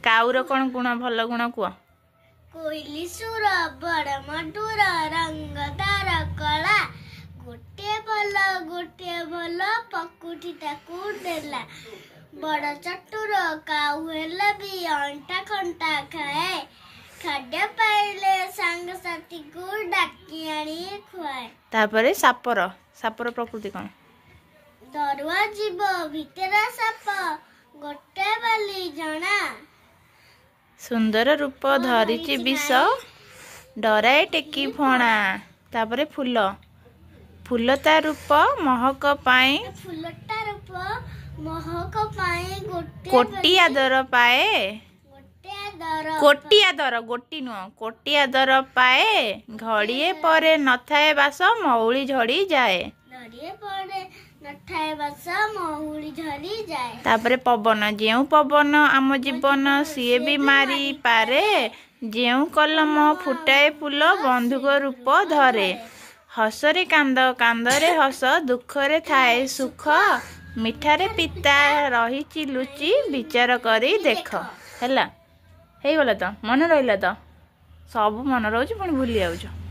Cavour कौन गुण भल गुण कुह कोइली सुर बड़ मधुर रंग तार कला गोटे भल पकुटी ताकू देला बड़ चतुर काऊ हेले भी अंटा खंटा खाए खाद्य पाइले सांग साथी को डाकी आनी खुआए तापरे सापर प्रकृति कौन दरुआ जीव भितरा साप गोटे बाली जना सुंदर रूप धरिची विष डराए टेकी फणा तापरे फूल ता रूप महक पाए फूलटा रूप महक पाए कोटी आदर पाए कोटी आदर गोटी नुह कोटी आदर पाए घड़िए परे न थाए बास मऊली झड़ी जाए तापरे पवन जेउ पवन आम जीवन सीए भी मारी पारे जेउ कलम फुटाए फूल बंधुक रूप धरे हसरे कांद कांदरे हस दुखरे थाए सुख मिठारे पिता रही लुचि विचार करी देख है गला तो मन रहा तो सब मन रोज पुणी भूली जाऊँ।